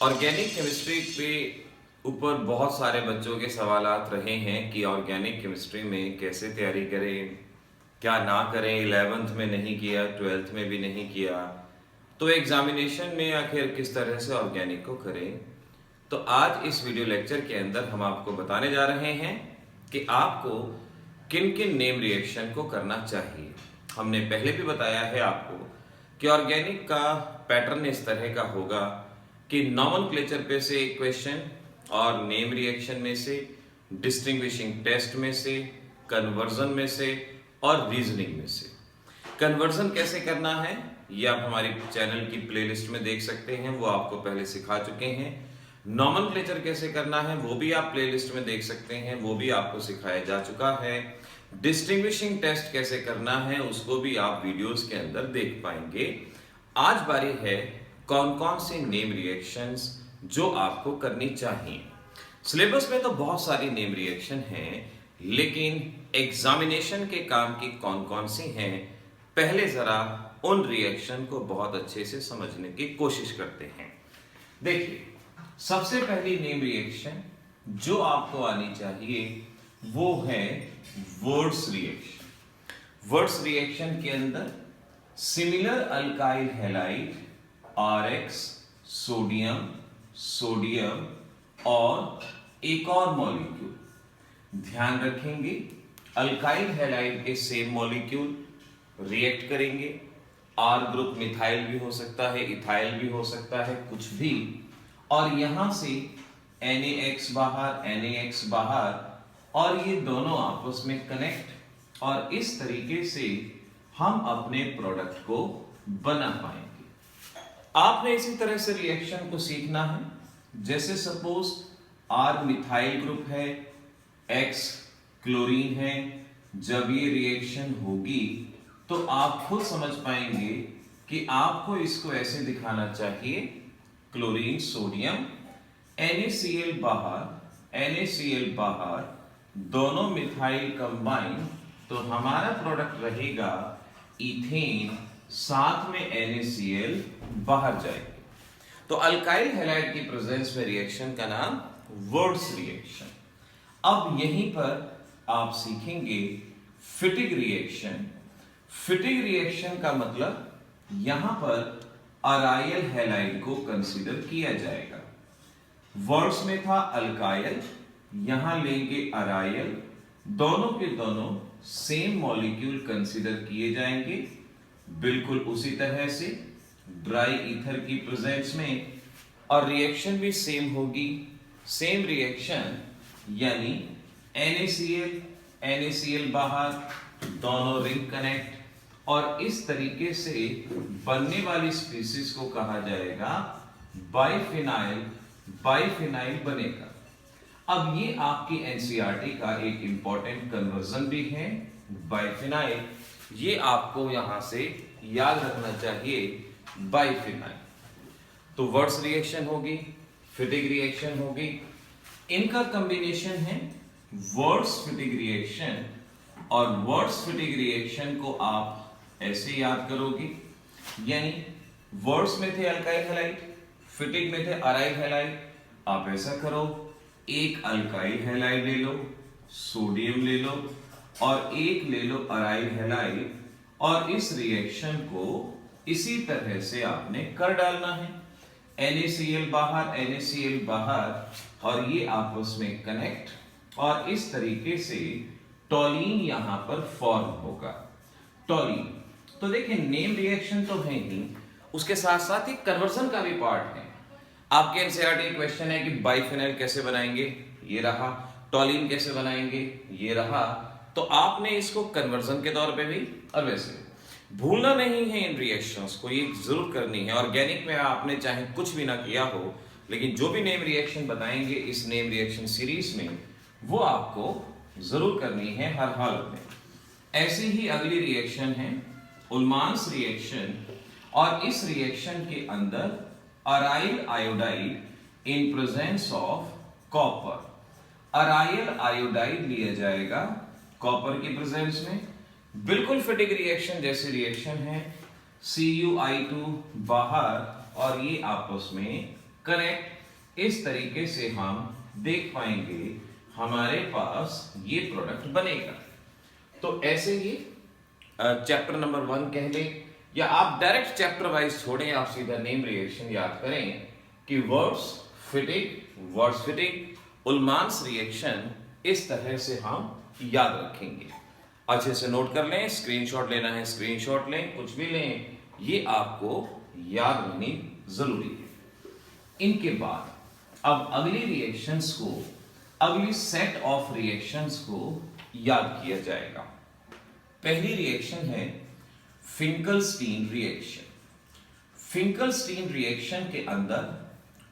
Organic chemistry पे ऊपर बहुत सारे बच्चों के सवालात रहे हैं कि ऑर्गेनिक केमिस्ट्री में कैसे तैयारी करें, क्या ना करें। 11th में नहीं किया, 12th में भी नहीं किया, तो एग्जामिनेशन में आखिर किस तरह से ऑर्गेनिक को करें। तो आज इस वीडियो लेक्चर के अंदर हम आपको बताने जा रहे हैं कि आपको किन किन नेम रिएक्शन को करना चाहिए। हमने पहले भी बताया है आपको कि ऑर्गेनिक का पैटर्न इस तरह का होगा कि नॉमेनक्लेचर पे से एक क्वेश्चन और नेम रिएक्शन में से, डिस्टिंग्विशिंग टेस्ट में से, कन्वर्जन में से और रीजनिंग में से। कन्वर्जन कैसे करना है ये आप हमारी चैनल की प्लेलिस्ट में देख सकते हैं, वो आपको पहले सिखा चुके हैं। नॉमेनक्लेचर कैसे करना है वो भी आप प्लेलिस्ट में देख सकते हैं, वो भी आपको सिखाया जा चुका है। डिस्टिंग्विशिंग टेस्ट कैसे करना है उसको भी आप वीडियोस के अंदर देख पाएंगे। आज बारी है कौन कौन सी नेम रिएक्शंस जो आपको करनी चाहिए। सिलेबस में तो बहुत सारी नेम रिएक्शन हैं, लेकिन एग्जामिनेशन के काम की कौन कौन सी हैं, पहले जरा उन रिएक्शन को बहुत अच्छे से समझने की कोशिश करते हैं। देखिए, सबसे पहली नेम रिएक्शन जो आपको आनी चाहिए वो है वर्ड्स रिएक्शन। वर्ड्स रिएक्शन के अंदर similar alkyl halide RX, sodium, sodium और एक और मॉलिक्यूल ध्यान रखेंगे। अल्काइल हैलाइड के सेम मॉलिक्यूल रिएक्ट करेंगे। R ग्रुप मिथाइल भी हो सकता है, इथाइल भी हो सकता है, कुछ भी, और यहां से NaX बाहर, NaX बाहर, और ये दोनों आपस में कनेक्ट, और इस तरीके से हम अपने प्रोडक्ट को बना पाएंगे। आपने इसी तरह से रिएक्शन को सीखना है। जैसे सपोज R मिथाइल ग्रुप है, X क्लोरीन है, जब ये रिएक्शन होगी तो आप खुद समझ पाएंगे कि आपको इसको ऐसे दिखाना चाहिए, क्लोरीन सोडियम, NaCl बाहर, NaCl बाहर, दोनों मिथाइल कंबाइन, तो हमारा प्रोडक्ट रहेगा इथेन, साथ में NaCl बाहर जाएगी। तो अल्काइल हैलाइड की प्रेजेंस में रिएक्शन का नाम वर्ड्स रिएक्शन। अब यहीं पर आप सीखेंगे फिटिग रिएक्शन। फिटिग रिएक्शन का मतलब यहां पर अराइल हैलाइड को कंसीडर किया जाएगा। वर्ड्स में था अल्काइल, यहां लेंगे अराइल, दोनों के दोनों सेम मॉलिक्यूल कंसीडर किए जाएंगे। बिल्कुल उसी तरह से ड्राई ईथर की प्रेजेंस में, और रिएक्शन भी सेम होगी। सेम रिएक्शन यानी NaCl बाहर, दोनों रिंग कनेक्ट, और इस तरीके से बनने वाली स्पीसीज को कहा जाएगा बाइफिनाइल। बाइफिनाइल बनेगा। अब ये आपकी एनसीईआरटी का एक इंपॉर्टेंट कन्वर्जन भी है, बाइफिनाइल। ये आपको यहां से याद रखना चाहिए, बाइफिनाइल। तो वर्ड्स रिएक्शन होगी, फिटिग रिएक्शन होगी, इनका कॉम्बिनेशन है वर्ड्स फिटिग रिएक्शन। और वर्ड्स फिटिग रिएक्शन को आप ऐसे याद करोगे, यानी वर्ड्स में थे अल्काइल हैलाइड, फिटिग में थे अराइल हैलाइड। आप ऐसा करो, एक अल्काइल हैलाइड ले लो, सोडियम ले लो, और एक ले लो अराइल हैलाइड, और इस रिएक्शन को इसी तरह से आपने कर डालना है। NaCl बाहर, NaCl बाहर, और ये आपस में कनेक्ट, और इस तरीके से टॉलीन यहां पर फॉर्म होगा। टॉलीन, तो देखिए नेम रिएक्शन तो है ही, उसके साथ साथ ही कन्वर्जन का भी पार्ट है। आपके एनसीईआरटी क्वेश्चन है कि बाइफिनाइल कैसे बनाएंगे, ये रहा, टॉलीन कैसे बनाएंगे, ये रहा। तो आपने इसको कन्वर्जन के तौर पे भी, और वैसे भूलना नहीं है इन रिएक्शंस को, ये जरूर करनी है। ऑर्गेनिक में आपने चाहे कुछ भी ना किया हो, लेकिन जो भी नेम रिएक्शन बताएंगे इस नेम रिएक्शन सीरीज में, वो आपको जरूर करनी है हर हालत में। ऐसी ही अगली रिएक्शन है उल्मांस रिएक्शन, और इस रिएक्शन के अंदर aryl iodide in presence of copper. Aryl iodide लिया जाएगा कॉपर की प्रेजेंस में। बिल्कुल फिटिग रिएक्शन जैसे रिएक्शन है, CuI2 बाहर, और ये आपस में कनेक्ट, इस तरीके से हम देख पाएंगे हमारे पास ये प्रोडक्ट बनेगा। तो ऐसे ही चैप्टर नंबर 1 कह लें, या आप डायरेक्ट चैप्टर वाइज छोड़ें, आप सीधा नेम रिएक्शन याद करें कि वर्ड्स फिटिंग, उल्मांस रिएक्शन, इस तरह से हम याद रखेंगे। अच्छे से नोट कर लें, स्क्रीनशॉट लेना है स्क्रीनशॉट लें, कुछ भी लें, ये आपको याद रहनी जरूरी है। इनके बाद अब अगली रिएक्शंस को, अगली सेट ऑफ रिएक्शंस को याद किया जाएगा। पहली रिएक्शन है फिंकलस्टीन रिएक्शन। फिंकलस्टीन रिएक्शन के अंदर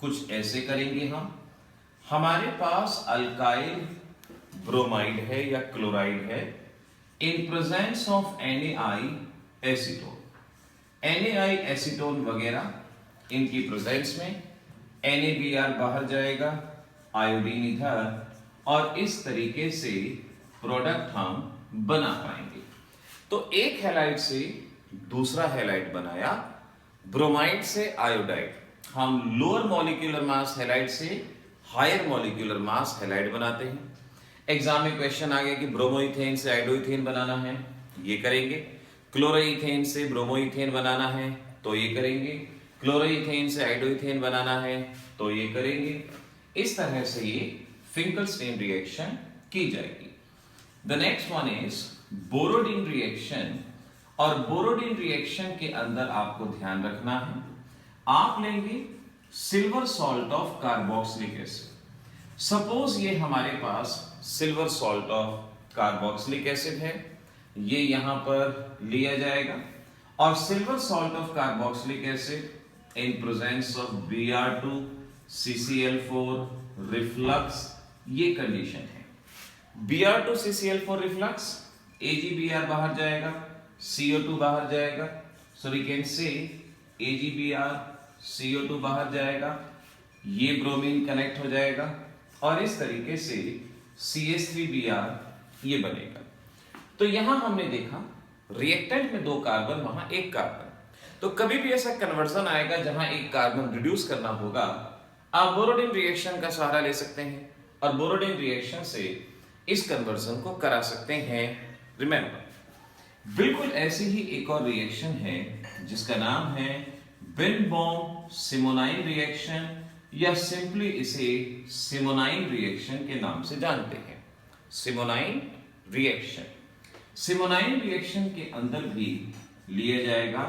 कुछ ऐसे करेंगे हम, हमारे पास अल्काइल ब्रोमाइड है या क्लोराइड है, इन presence of NaI acetone, NaI acetone वगैरह इनकी प्रेजेंस में NaBr बाहर जाएगा, आयोडीन इधर, और इस तरीके से प्रोडक्ट हम बना पाएंगे। तो एक हैलाइड से दूसरा हैलाइड बनाया, ब्रोमाइड से आयोडाइड, हम लोअर मॉलिक्यूलर मास हैलाइड से हायर मॉलिक्यूलर मास हैलाइड बनाते हैं। एग्जाम में क्वेश्चन आ गया कि ब्रोमोइथेन से आइडोइथेन बनाना है, ये करेंगे। क्लोरोइथेन से ब्रोमोइथेन बनाना है, तो ये करेंगे। क्लोरोइथेन से आइडोइथेन बनाना है, तो ये करेंगे। इस तरह से ये फिंकलस्टीन रिएक्शन की जाएगी। The next one is Borodin reaction. और बोरोडीन रिएक्शन के अंदर आपको ध्यान रखना है, आप लेंगे silver salt of carboxylic acid. Suppose ये हमारे पास silver salt of carboxylic acid है, ये यहां पर लिया जाएगा, और silver salt of carboxylic acid in presence of Br2 CCl4 reflux, ये कंडीशन है। Br2 CCl4 रिफ्लक्स, AgBr बाहर जाएगा, CO2 बाहर जाएगा, so we can say AgBr CO2 बाहर जाएगा, ये ब्रोमीन कनेक्ट हो जाएगा, और इस तरीके से CH3Br ये बनेगा। तो यहां हमने देखा रिएक्टेंट में 2 कार्बन, वहां 1 कार्बन। तो कभी भी ऐसा कन्वर्जन आएगा जहां 1 कार्बन रिड्यूस करना होगा, आप बोरोडीन रिएक्शन का सहारा ले सकते हैं, और बोरोडीन रिएक्शन से इस कन्वर्जन को करा सकते हैं। रिमेंबर, बिल्कुल ऐसी ही एक और रिएक्शन है जिसका नाम है बिन-बॉम सिमोनाइन रिएक्शन, या सिंपली इसे सिमोनाइन रिएक्शन के नाम से जानते हैं। सिमोनाइन रिएक्शन, सिमोनाइन रिएक्शन के अंदर भी लिया जाएगा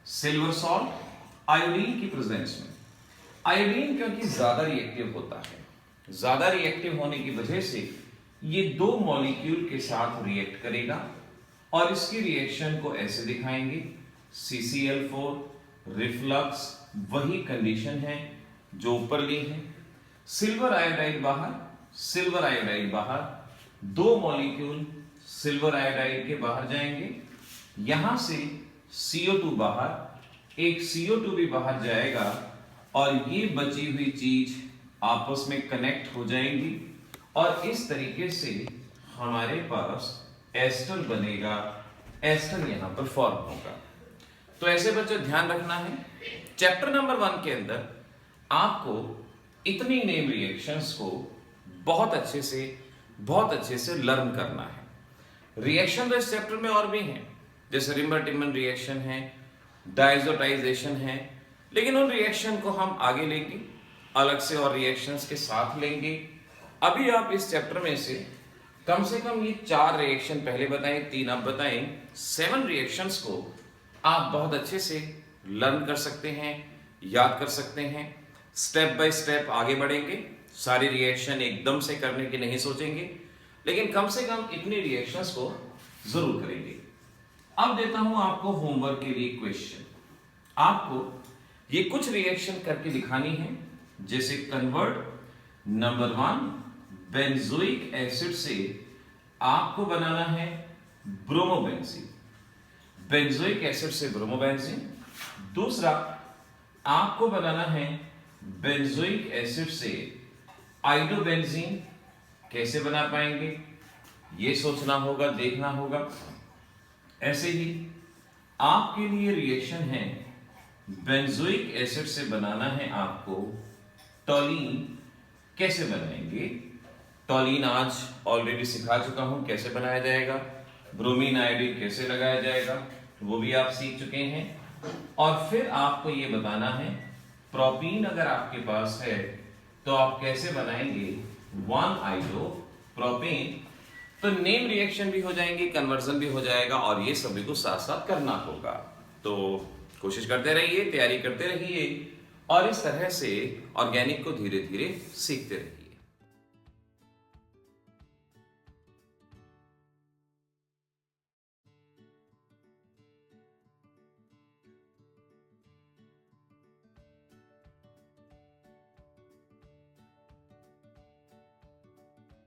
सिल्वर सॉल्ट आयोडीन की प्रेजेंस में। आयोडीन क्योंकि ज्यादा रिएक्टिव होता है, ज्यादा रिएक्टिव होने की वजह से ये 2 मॉलिक्यूल के साथ रिएक्ट करेगा, और इसकी रिएक्शन को ऐसे दिखाएंगे CCl4 रिफ्लक्स, वही कंडीशन है जो ऊपर ली है। सिल्वर आयोडाइड बाहर, सिल्वर आयोडाइड बाहर, 2 मॉलिक्यूल सिल्वर आयोडाइड के बाहर जाएंगे, यहां से CO2 बाहर, एक CO2 भी बाहर जाएगा, और ये बची हुई चीज आपस में कनेक्ट हो जाएंगी, और इस तरीके से हमारे पास एस्टर बनेगा, एस्टर यहां पर फॉर्म होगा। तो ऐसे बच्चों ध्यान रखना है, चैप्टर नंबर 1 के अंदर आपको इतनी नेम रिएक्शंस को बहुत अच्छे से लर्न करना है। रिएक्शन तो इस चैप्टर में और भी हैं, जैसे रिमर-टिमन रिएक्शन है, डायजोटाइजेशन है, लेकिन उन रिएक्शन को हम आगे लेंगे, अलग से और रिएक्शंस के साथ लेंगे। अभी आप इस चैप्टर में से कम ये 4 रिएक्शन पहले बताएं, 3 अब बताएं, 7 रिएक्शंस को आप बहुत अच्छे से लर्न कर सकते हैं, याद कर सकते हैं। स्टेप बाय स्टेप आगे बढ़ेंगे, सारी रिएक्शन एकदम से करने की नहीं सोचेंगे, लेकिन कम से कम इतनी रिएक्शंस को जरूर करेंगे। अब देता हूं आपको होमवर्क के लिए क्वेश्चन। आपको ये कुछ रिएक्शन करके दिखानी है, जैसे कन्वर्ट नंबर 1 बेंजोइक एसिड से आपको बनाना है ब्रोमोबेंजीन, बेंजोइक एसिड से ब्रोमोबेंजीन। दूसरा आपको बनाना है बेंजोइक एसिड से आइडोबेंजीन। कैसे बना पाएंगे ये सोचना होगा, देखना होगा। ऐसे ही आपके लिए रिएक्शन है बेंजोइक एसिड से बनाना है आपको टॉलीन कैसे बनाएंगे। टॉलीन आज ऑलरेडी सिखा चुका हूं कैसे बनाया जाएगा। ब्रोमीन आयोडीन कैसे लगाया जाएगा वो भी आप सीख चुके हैं। और फिर आपको ये बताना है प्रोपीन अगर आपके पास है तो आप कैसे बनाएंगे 1-आइसोप्रोपेन। तो नेम रिएक्शन भी हो जाएंगे, कन्वर्जन भी हो जाएगा और ये सभी को साथ साथ करना होगा। तो कोशिश करते रहिए, तैयारी करते रहिए और इस तरह से ऑर्गेनिक को धीरे धीरे सीखते रहिए।